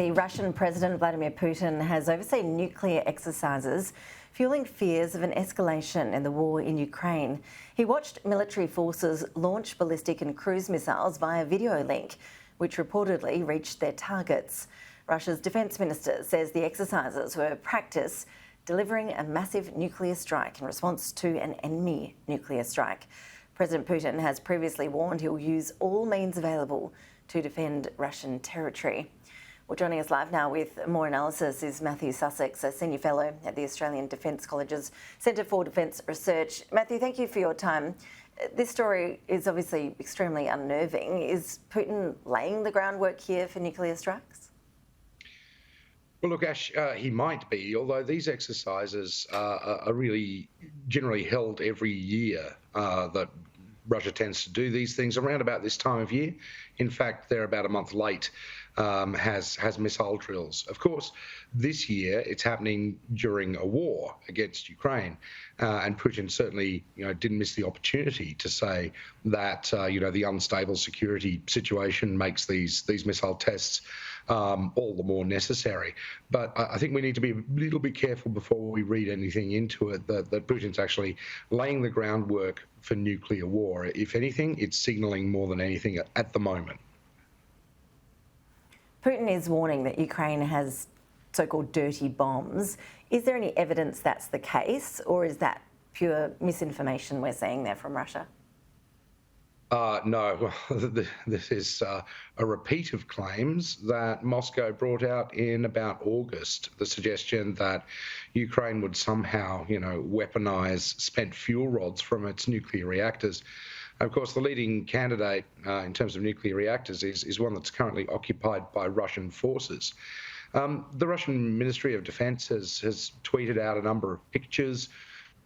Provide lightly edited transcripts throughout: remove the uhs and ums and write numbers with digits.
The Russian President Vladimir Putin has overseen nuclear exercises, fueling fears of an escalation in the war in Ukraine. He watched military forces launch ballistic and cruise missiles via video link, which reportedly reached their targets. Russia's defence minister says the exercises were practice delivering a massive nuclear strike in response to an enemy nuclear strike. President Putin has previously warned he'll use all means available to defend Russian territory. Well, joining us live now with more analysis is Matthew Sussex, a Senior Fellow at the Australian Defence College's Centre for Defence Research. Matthew, thank you for your time. This story is obviously extremely unnerving. Is Putin laying the groundwork here for nuclear strikes? Well, look, Ash, he might be, although these exercises are really generally held every year. That Russia tends to do these things around about this time of year. In fact, they're about a month late, has missile drills. Of course, this year it's happening during a war against Ukraine. And Putin certainly didn't miss the opportunity to say that the unstable security situation makes these missile tests all the more necessary. But I think we need to be a little bit careful before we read anything into it that Putin's actually laying the groundwork for nuclear war. If anything, it's signalling more than anything at the moment. Putin is warning that Ukraine has so-called dirty bombs. Is there any evidence that's the case, or is that pure misinformation we're seeing there from Russia? No, this is a repeat of claims that Moscow brought out in about August, the suggestion that Ukraine would somehow, weaponize spent fuel rods from its nuclear reactors. Of course, the leading candidate in terms of nuclear reactors is one that's currently occupied by Russian forces. The Russian Ministry of Defense has tweeted out a number of pictures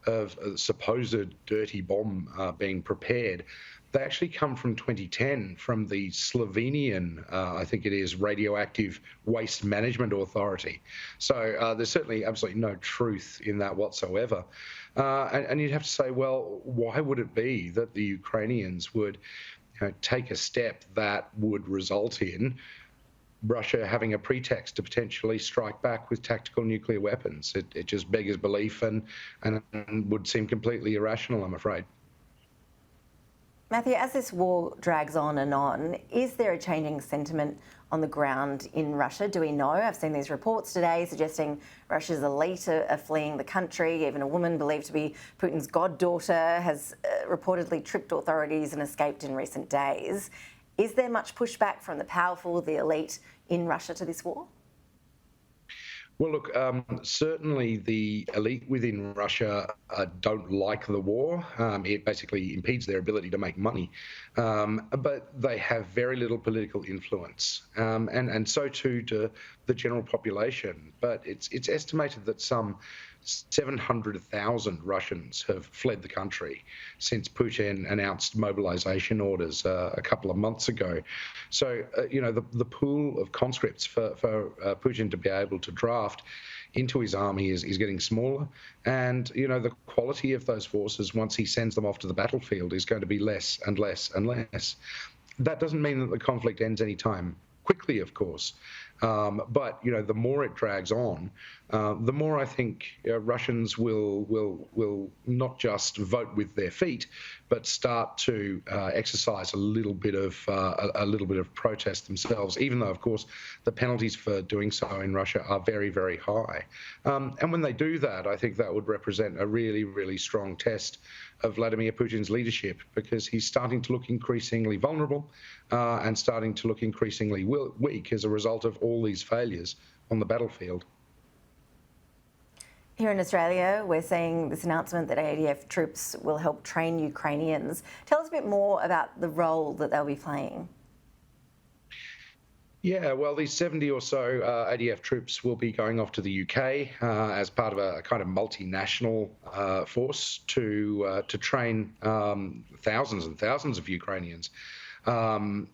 of a supposed dirty bomb being prepared. They actually come from 2010 from the Slovenian, I think it is, Radioactive Waste Management Authority. So there's certainly absolutely no truth in that whatsoever. And you'd have to say, well, why would it be that the Ukrainians would take a step that would result in Russia having a pretext to potentially strike back with tactical nuclear weapons? It just beggars belief and would seem completely irrational, I'm afraid. Matthew, as this war drags on, is there a changing sentiment on the ground in Russia? Do we know? I've seen these reports today suggesting Russia's elite are fleeing the country. Even a woman believed to be Putin's goddaughter has reportedly tricked authorities and escaped in recent days. Is there much pushback from the powerful, the elite in Russia to this war? Well, look, certainly the elite within Russia don't like the war. It basically impedes their ability to make money. But they have very little political influence, and so too do the general population. But it's estimated that some 700,000 Russians have fled the country since Putin announced mobilization orders a couple of months ago. So, the pool of conscripts for Putin to be able to draft into his army is getting smaller. And, the quality of those forces, once he sends them off to the battlefield, is going to be less and less and less. That doesn't mean that the conflict ends anytime quickly, of course. But the more it drags on, the more I think Russians will not just vote with their feet, but start to exercise a little bit of protest themselves. Even though, of course, the penalties for doing so in Russia are very, very high. And when they do that, I think that would represent a really, really strong test of Vladimir Putin's leadership, because he's starting to look increasingly vulnerable and starting to look increasingly weak as a result of all these failures on the battlefield. Here in Australia, we're seeing this announcement that ADF troops will help train Ukrainians. Tell us a bit more about the role that they'll be playing. Yeah, well, these 70 or so ADF troops will be going off to the UK as part of a kind of multinational force to train thousands and thousands of Ukrainians. They'll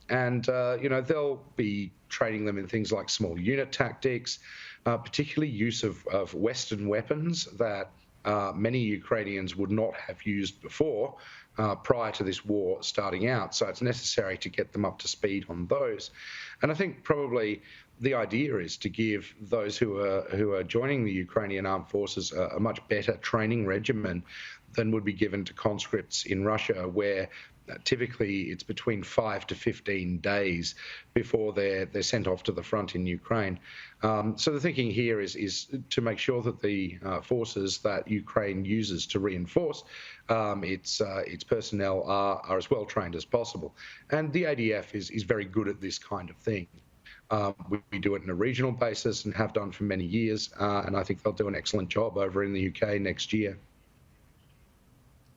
be training them in things like small unit tactics, particularly use of Western weapons that many Ukrainians would not have used before prior to this war starting out. So it's necessary to get them up to speed on those. And I think probably the idea is to give those who are joining the Ukrainian armed forces a much better training regimen than would be given to conscripts in Russia, where typically it's between 5 to 15 days before they're sent off to the front in Ukraine. So the thinking here is to make sure that the forces that Ukraine uses to reinforce its personnel are as well trained as possible. And the ADF is very good at this kind of thing. We do it on a regional basis and have done for many years, and I think they'll do an excellent job over in the UK next year.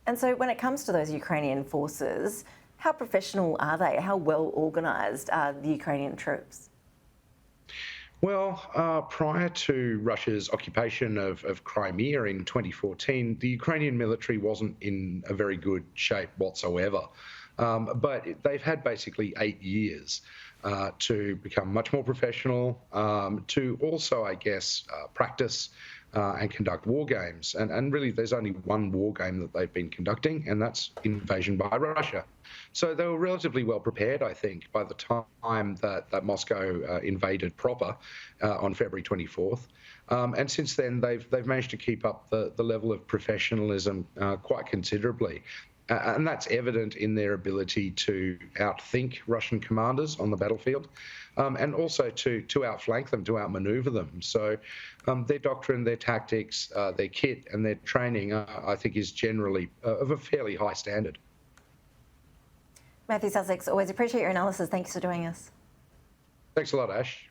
And so when it comes to those Ukrainian forces, how professional are they? How well organised are the Ukrainian troops? Well, prior to Russia's occupation of Crimea in 2014, the Ukrainian military wasn't in a very good shape whatsoever. But they've had basically 8 years to become much more professional, to also, I guess, practice and conduct war games. And really, there's only one war game that they've been conducting, and that's invasion by Russia. So they were relatively well prepared, I think, by the time that Moscow invaded proper on February 24th. And since then, they've managed to keep up the level of professionalism quite considerably. And that's evident in their ability to outthink Russian commanders on the battlefield, and also to outflank them, to outmaneuver them. So their doctrine, their tactics, their kit and their training, I think, is generally of a fairly high standard. Matthew Sussex, always appreciate your analysis. Thanks for joining us. Thanks a lot, Ash.